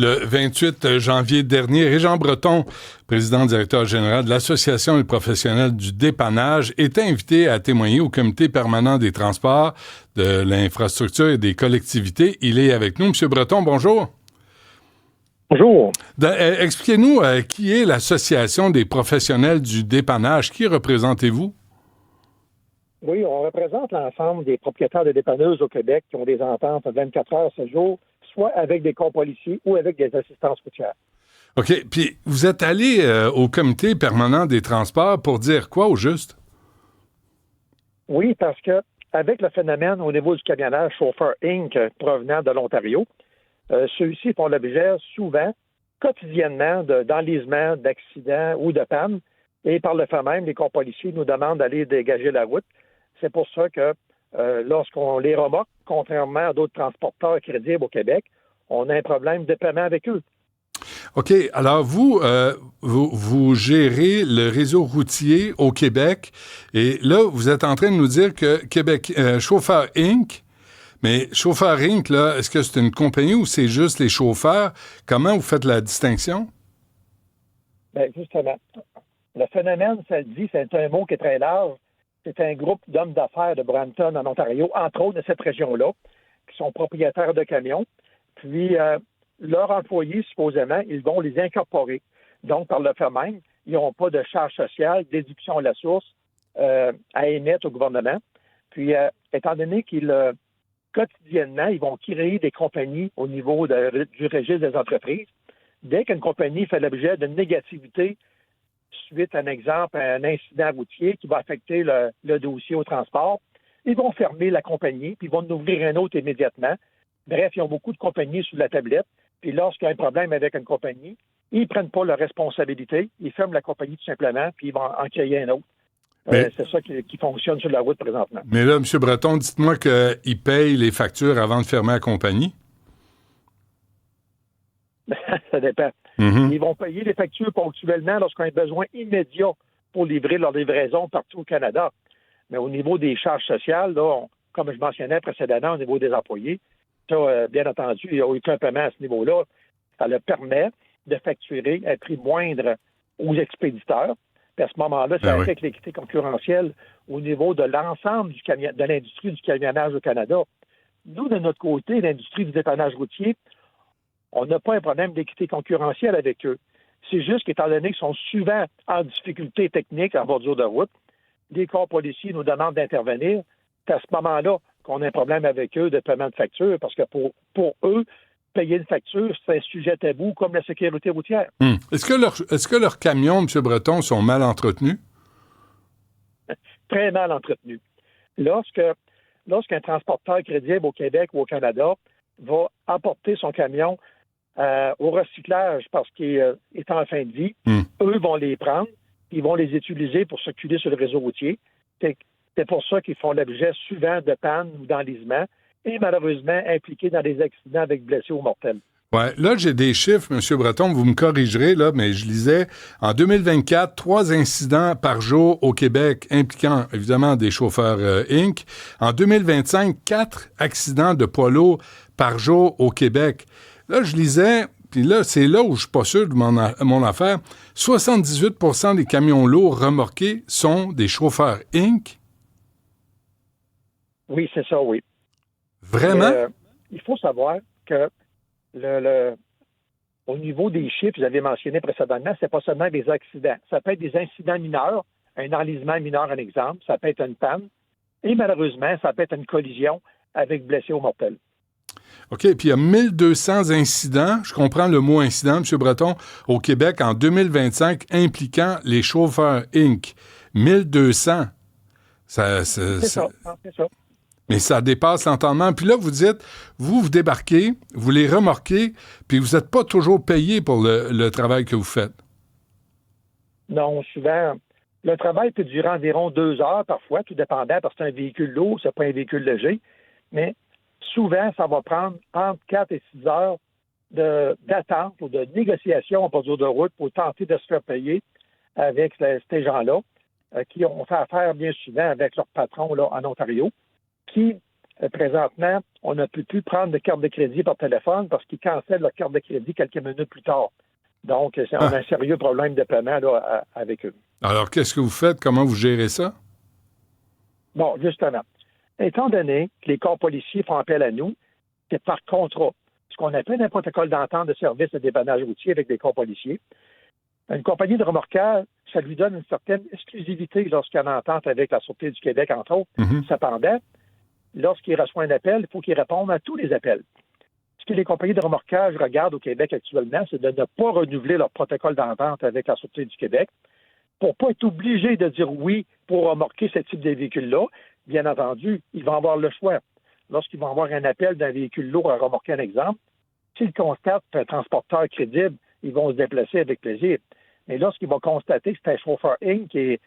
le 28 janvier dernier. Régent Breton, président-directeur général de l'Association des professionnels du dépannage, était invité à témoigner au comité permanent des transports, de l'infrastructure et des collectivités. Il est avec nous. Monsieur Breton, bonjour. Bonjour. Expliquez-nous qui est l'Association des professionnels du dépannage. Qui représentez-vous? Oui, on représente l'ensemble des propriétaires de dépanneuses au Québec qui ont des ententes 24 heures, 7 jours, soit avec des corps policiers ou avec des assistances routières. OK. Puis, vous êtes allé au comité permanent des transports pour dire quoi au juste? Oui, parce que avec le phénomène au niveau du camionnage Chauffeur Inc. Provenant de l'Ontario, ceux-ci font l'objet souvent, quotidiennement, d'enlisement, d'accidents ou de pannes. Et par le fait même, les corps policiers nous demandent d'aller dégager la route. C'est pour ça que lorsqu'on les remorque, contrairement à d'autres transporteurs crédibles au Québec, on a un problème de paiement avec eux. OK. Alors, vous gérez le réseau routier au Québec. Et là, vous êtes en train de nous dire que Québec Chauffeur Inc., mais Chauffeur Inc., là, est-ce que c'est une compagnie ou c'est juste les chauffeurs? Comment vous faites la distinction? Bien, justement. Le phénomène, ça le dit, c'est un mot qui est très large. C'est un groupe d'hommes d'affaires de Brampton, en Ontario, entre autres de cette région-là, qui sont propriétaires de camions. Puis, leurs employés, supposément, ils vont les incorporer. Donc, par le fait même, ils n'ont pas de charge sociale, déduction à la source à émettre au gouvernement. Puis, étant donné qu'ils, quotidiennement, ils vont créer des compagnies au niveau du registre des entreprises, dès qu'une compagnie fait l'objet d'une négativité suite, un exemple, à un incident routier qui va affecter le dossier au transport, ils vont fermer la compagnie, puis ils vont en ouvrir un autre immédiatement. Bref, ils ont beaucoup de compagnies sous la tablette. Puis lorsqu'il y a un problème avec une compagnie, ils ne prennent pas leur responsabilité, ils ferment la compagnie tout simplement, puis ils vont en créer un autre. C'est ça qui fonctionne sur la route présentement. Mais là, M. Breton, dites-moi qu'ils payent les factures avant de fermer la compagnie. Ça dépend. Mm-hmm. Ils vont payer les factures ponctuellement lorsqu'on a besoin immédiat pour livrer leur livraison partout au Canada. Mais au niveau des charges sociales, là, comme je mentionnais précédemment, au niveau des employés, ça, bien entendu, il n'y a aucun paiement à ce niveau-là. Ça leur permet de facturer un prix moindre aux expéditeurs. Puis à ce moment-là, ça affecte l'équité concurrentielle au niveau de l'ensemble de l'industrie du camionnage au Canada. Nous, de notre côté, l'industrie du dépannage routier, on n'a pas un problème d'équité concurrentielle avec eux. C'est juste qu'étant donné qu'ils sont souvent en difficulté technique en bordure de route, les corps policiers nous demandent d'intervenir. C'est à ce moment-là qu'on a un problème avec eux de paiement de facture, parce que pour eux, payer une facture, c'est un sujet tabou comme la sécurité routière. Est-ce que leurs camions, M. Breton, sont mal entretenus? Très mal entretenus. Lorsqu'un transporteur crédible au Québec ou au Canada va apporter son camion au recyclage parce qu'il est en fin de vie, eux vont les prendre, ils vont les utiliser pour circuler sur le réseau routier. C'est pour ça qu'ils font l'objet souvent de pannes ou d'enlisement et malheureusement impliqués dans des accidents avec blessés ou mortels. Ouais, là, j'ai des chiffres, M. Breton, vous me corrigerez, là, mais je lisais, en 2024, 3 incidents par jour au Québec impliquant, évidemment, des chauffeurs Inc. En 2025, 4 accidents de poids lourds par jour au Québec. Là, je lisais, puis là, c'est là où je suis pas sûr de mon affaire, 78% des camions lourds remorqués sont des chauffeurs Inc. Oui, c'est ça, oui. Vraiment? Il faut savoir que au niveau des chiffres, vous avez mentionné précédemment, c'est pas seulement des accidents. Ça peut être des incidents mineurs, un enlisement mineur, un exemple. Ça peut être une panne. Et malheureusement, ça peut être une collision avec blessé ou mortel. OK, puis il y a 1200 incidents, je comprends le mot incident, M. Breton, au Québec en 2025 impliquant les chauffeurs Inc. 1200. C'est ça. Mais ça dépasse l'entendement. Puis là, vous dites, vous débarquez, vous les remorquez, puis vous n'êtes pas toujours payé pour le travail que vous faites. Non, souvent, le travail peut durer environ 2 heures parfois, tout dépendant, parce que c'est un véhicule lourd, c'est pas un véhicule léger. Mais souvent, ça va prendre entre 4 et 6 heures d'attente ou de négociation en bordure de route pour tenter de se faire payer avec ces gens-là qui ont fait affaire bien souvent avec leur patron là, en Ontario, qui, présentement, on n'a plus pu prendre de carte de crédit par téléphone parce qu'ils cancellent leur carte de crédit quelques minutes plus tard. Donc, on a un sérieux problème de paiement là, avec eux. Alors, qu'est-ce que vous faites? Comment vous gérez ça? Bon, justement. Étant donné que les corps policiers font appel à nous, c'est par contrat. Ce qu'on appelle un protocole d'entente de service de dépannage routier avec des corps policiers. Une compagnie de remorquage, ça lui donne une certaine exclusivité lorsqu'il y a une entente avec la Sûreté du Québec, entre autres. Cependant, lorsqu'il reçoit un appel, il faut qu'il réponde à tous les appels. Ce que les compagnies de remorquage regardent au Québec actuellement, c'est de ne pas renouveler leur protocole d'entente avec la Sûreté du Québec pour ne pas être obligé de dire oui pour remorquer ce type de véhicule-là. Bien entendu, ils vont avoir le choix. Lorsqu'ils vont avoir un appel d'un véhicule lourd à remorquer, un exemple, s'ils constatent un transporteur crédible, ils vont se déplacer avec plaisir. Mais lorsqu'ils vont constater que c'est un chauffeur Inc. qui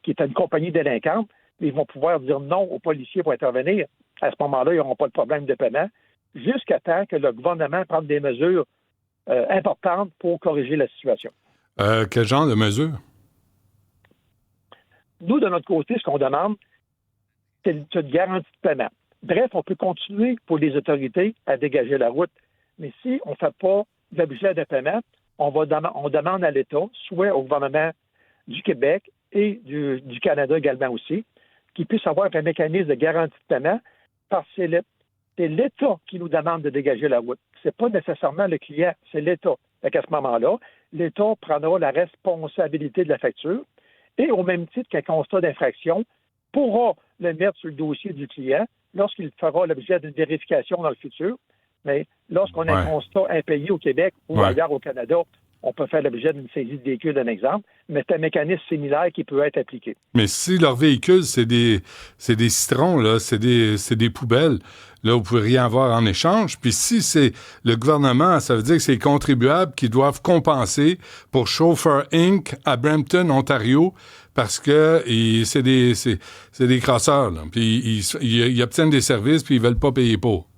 est une compagnie délinquante, ils vont pouvoir dire non aux policiers pour intervenir. À ce moment-là, ils n'auront pas de problème de paiement jusqu'à temps que le gouvernement prenne des mesures importantes pour corriger la situation. Quel genre de mesures? Nous, de notre côté, ce qu'on demande, c'est une garantie de paiement. Bref, on peut continuer pour les autorités à dégager la route, mais si on ne fait pas l'objet de paiement, on demande à l'État, soit au gouvernement du Québec et du Canada également aussi, qu'il puisse avoir un mécanisme de garantie de paiement parce que c'est l'État qui nous demande de dégager la route. Ce n'est pas nécessairement le client, c'est l'État. Donc à ce moment-là, l'État prendra la responsabilité de la facture et au même titre qu'un constat d'infraction, pourra le mettre sur le dossier du client lorsqu'il fera l'objet d'une vérification dans le futur. Mais lorsqu'on a un constat impayé au Québec ou ailleurs au Canada, on peut faire l'objet d'une saisie de véhicule, d'un exemple, mais c'est un mécanisme similaire qui peut être appliqué. Mais si leur véhicule, c'est des citrons, là, c'est des poubelles, là, vous ne pouvez rien avoir en échange. Puis si c'est le gouvernement, ça veut dire que c'est les contribuables qui doivent compenser pour Chauffeur Inc. à Brampton, Ontario, parce que c'est des crasseurs, là. Puis ils obtiennent des services, puis ils ne veulent pas payer pour.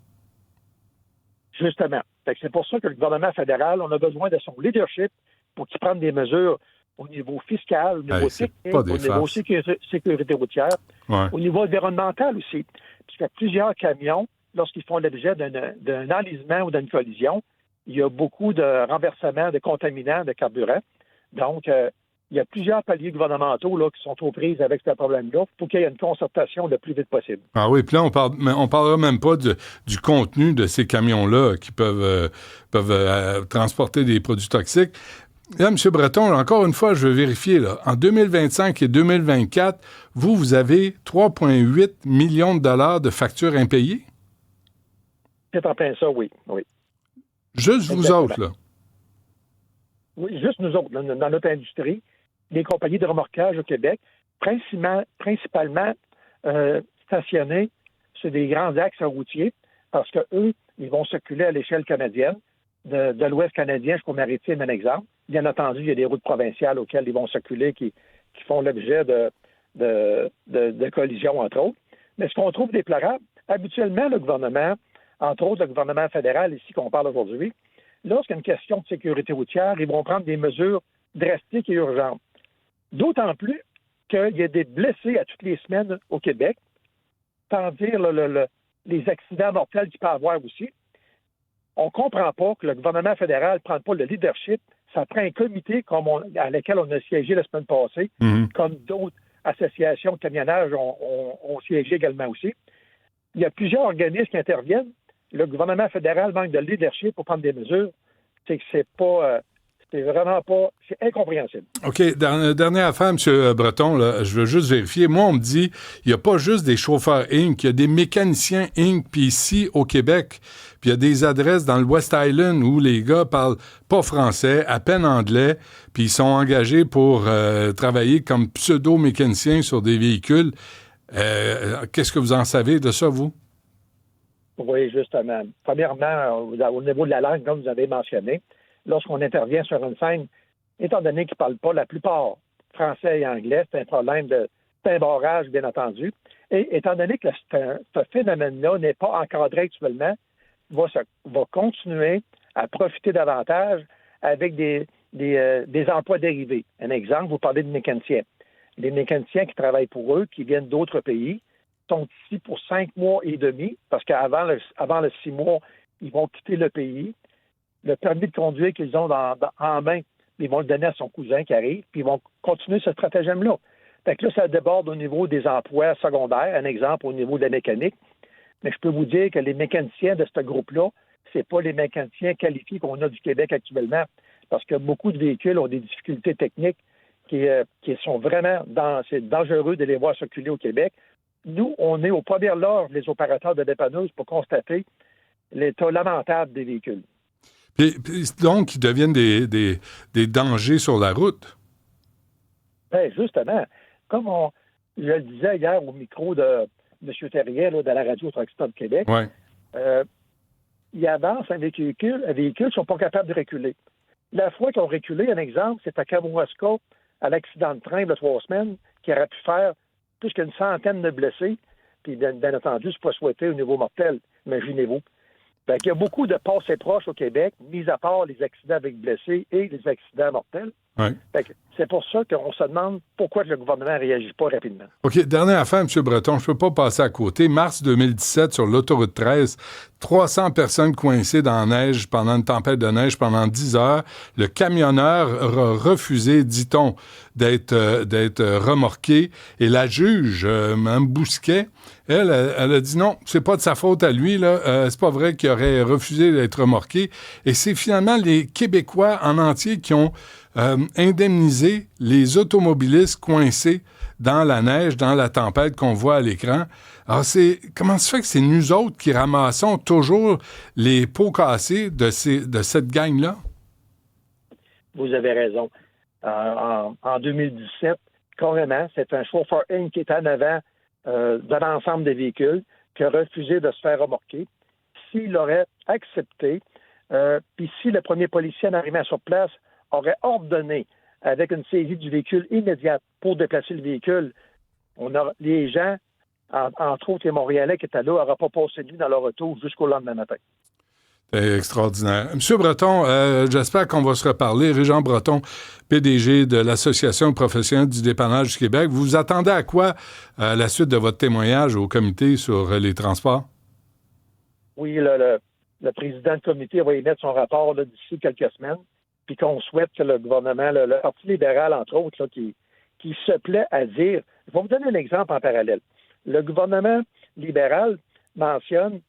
Justement. C'est pour ça que le gouvernement fédéral, on a besoin de son leadership pour qu'il prenne des mesures au niveau fiscal, au niveau technique, au niveau sécurité routière, au niveau environnemental aussi. Puisqu'il y a plusieurs camions, lorsqu'ils font l'objet d'un enlisement ou d'une collision, il y a beaucoup de renversements de contaminants de carburant. Donc, il y a plusieurs paliers gouvernementaux là, qui sont aux prises avec ce problème-là pour qu'il y ait une concertation le plus vite possible. Ah oui, puis là, on parlera même pas du contenu de ces camions-là qui peuvent transporter des produits toxiques. Là, M. Breton, encore une fois, je veux vérifier, là, en 2025 et 2024, vous avez 3,8 millions de dollars de factures impayées? C'est en plein ça, oui. Juste vous autres, là? Oui, juste nous autres, dans notre industrie, les compagnies de remorquage au Québec, principalement stationnées sur des grands axes routiers, parce qu'eux, ils vont circuler à l'échelle canadienne, de l'Ouest canadien jusqu'au maritime, un exemple. Bien entendu, il y a des routes provinciales auxquelles ils vont circuler qui font l'objet de collisions, entre autres. Mais ce qu'on trouve déplorable, habituellement, le gouvernement, entre autres le gouvernement fédéral, ici qu'on parle aujourd'hui, lorsqu'il y a une question de sécurité routière, ils vont prendre des mesures drastiques et urgentes. D'autant plus qu'il y a des blessés à toutes les semaines au Québec, sans dire les accidents mortels qu'il peut y avoir aussi. On ne comprend pas que le gouvernement fédéral ne prenne pas le leadership. Ça prend un comité à lequel on a siégé la semaine passée, comme d'autres associations de camionnage ont siégé également aussi. Il y a plusieurs organismes qui interviennent. Le gouvernement fédéral manque de leadership pour prendre des mesures. C'est vraiment pas... C'est incompréhensible. OK. Dernière affaire, M. Breton, là, je veux juste vérifier. Moi, on me dit, il n'y a pas juste des chauffeurs Inc., il y a des mécaniciens Inc., puis ici, au Québec, puis il y a des adresses dans le West Island où les gars parlent pas français, à peine anglais, puis ils sont engagés pour travailler comme pseudo-mécaniciens sur des véhicules. Qu'est-ce que vous en savez de ça, vous? Oui, justement. Premièrement, au niveau de la langue, comme vous avez mentionné, lorsqu'on intervient sur une scène, étant donné qu'ils ne parlent pas la plupart français et anglais, c'est un problème c'est un barrage, bien entendu. Et étant donné que ce phénomène-là n'est pas encadré actuellement, va continuer à profiter davantage avec des emplois dérivés. Un exemple, vous parlez de mécaniciens. Les mécaniciens qui travaillent pour eux, qui viennent d'autres pays, sont ici pour 5 mois et demi, parce qu'avant avant le 6 mois, ils vont quitter le pays. Le permis de conduire qu'ils ont en main, ils vont le donner à son cousin qui arrive, puis ils vont continuer ce stratagème-là. Fait que là, ça déborde au niveau des emplois secondaires, un exemple au niveau de la mécanique. Mais je peux vous dire que les mécaniciens de ce groupe-là, c'est pas les mécaniciens qualifiés qu'on a du Québec actuellement, parce que beaucoup de véhicules ont des difficultés techniques qui sont vraiment c'est dangereux de les voir circuler au Québec. Nous, on est aux premières loges des opérateurs de dépanneuses pour constater l'état lamentable des véhicules. Puis donc, ils deviennent des dangers sur la route. Bien, justement, comme je le disais hier au micro de M. Terrien, là, de la radio Truck Stop Québec, ils avancent un véhicule, ils sont pas capables de reculer. La fois qu'ils ont reculé, un exemple, c'est à Kamouraska, à l'accident de train de 3 semaines, qui aurait pu faire plus qu'une centaine de blessés, puis bien entendu, c'est pas souhaité au niveau mortel, imaginez-vous. Il y a beaucoup de passés proches au Québec, mis à part les accidents avec blessés et les accidents mortels. Ouais. C'est pour ça qu'on se demande pourquoi le gouvernement ne réagit pas rapidement. OK, dernière affaire, M. Breton, je ne peux pas passer à côté. Mars 2017, sur l'autoroute 13, 300 personnes coincées dans la neige pendant une tempête de neige pendant 10 heures. Le camionneur a refusé, dit-on, d'être remorqué. Et la juge, Mme Bousquet, elle a dit non, c'est pas de sa faute à lui, là. C'est pas vrai qu'il aurait refusé d'être remorqué. Et c'est finalement les Québécois en entier qui ont indemnisé les automobilistes coincés dans la neige, dans la tempête qu'on voit à l'écran. Alors, comment se fait que c'est nous autres qui ramassons toujours les pots cassés de cette gang-là? Vous avez raison. En 2017, carrément, c'est un chauffeur Inc. qui était en avant de l'ensemble des véhicules, qui a refusé de se faire remorquer. S'il aurait accepté, puis si le premier policier en arrivant sur place aurait ordonné, avec une saisie du véhicule immédiate pour déplacer le véhicule, les gens, entre autres les Montréalais qui étaient là, n'auraient pas passé de nuit dans leur auto jusqu'au lendemain matin. C'est extraordinaire. Monsieur Breton, j'espère qu'on va se reparler. Régent Breton, PDG de l'Association professionnelle du dépannage du Québec. Vous vous attendez à quoi à la suite de votre témoignage au comité sur les transports? Oui, le président du comité va émettre son rapport là, d'ici quelques semaines, puis qu'on souhaite que le gouvernement, le Parti libéral, entre autres, là, qui se plaît à dire... Je vais vous donner un exemple en parallèle. Le gouvernement libéral mentionne...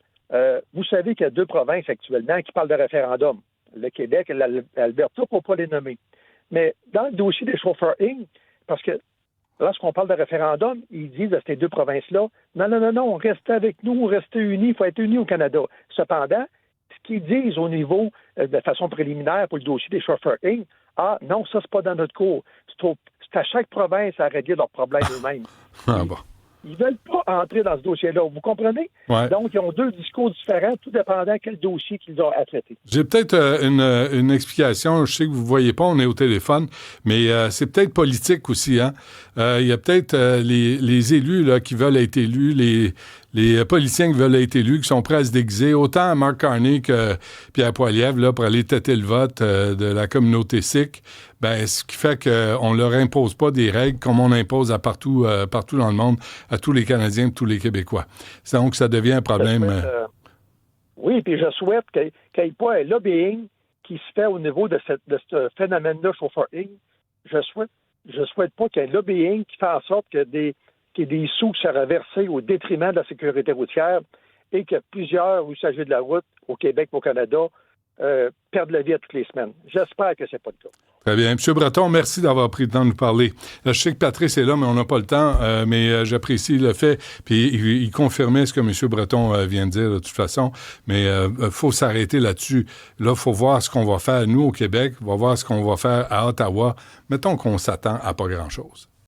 vous savez qu'il y a 2 provinces actuellement qui parlent de référendum. Le Québec et l'Alberta, pour ne pas les nommer. Mais dans le dossier des chauffeurs Inc., parce que lorsqu'on parle de référendum, ils disent à ces 2 provinces-là, non, restez avec nous, restez unis, il faut être unis au Canada. Cependant, ce qu'ils disent au niveau de façon préliminaire pour le dossier des chauffeurs Inc., non, ça, c'est pas dans notre cours. C'est à chaque province à régler leurs problèmes eux-mêmes. Bon. Ils ne veulent pas entrer dans ce dossier-là. Vous comprenez? Ouais. Donc, ils ont 2 discours différents, tout dépendant quel dossier qu'ils ont à traiter. J'ai peut-être une explication. Je sais que vous ne voyez pas, on est au téléphone, mais c'est peut-être politique aussi. Hein? Il y a peut-être les élus là, qui veulent être élus, les politiciens qui veulent être élus, qui sont prêts à se déguiser, autant Mark Carney que Pierre Poilievre, là, pour aller têter le vote de la communauté sikh. Ben, ce qui fait qu'on leur impose pas des règles comme on impose partout dans le monde, à tous les Canadiens et tous les Québécois. Donc, ça devient un problème. Oui, puis je souhaite qu'il n'y ait pas un lobbying qui se fait au niveau de ce phénomène-là, chauffeur Inc. Je souhaite pas qu'il y ait un lobbying qui fait en sorte qu'il y ait des sous qui seraient versés au détriment de la sécurité routière et que plusieurs usagers de la route au Québec, au Canada, perdent la vie à toutes les semaines. J'espère que ce n'est pas le cas. Très bien. M. Breton, merci d'avoir pris le temps de nous parler. Je sais que Patrice est là, mais on n'a pas le temps, mais j'apprécie le fait. Puis il confirmait ce que M. Breton vient de dire de toute façon, mais il faut s'arrêter là-dessus. Là, il faut voir ce qu'on va faire, nous, au Québec. On va voir ce qu'on va faire à Ottawa. Mettons qu'on s'attend à pas grand-chose.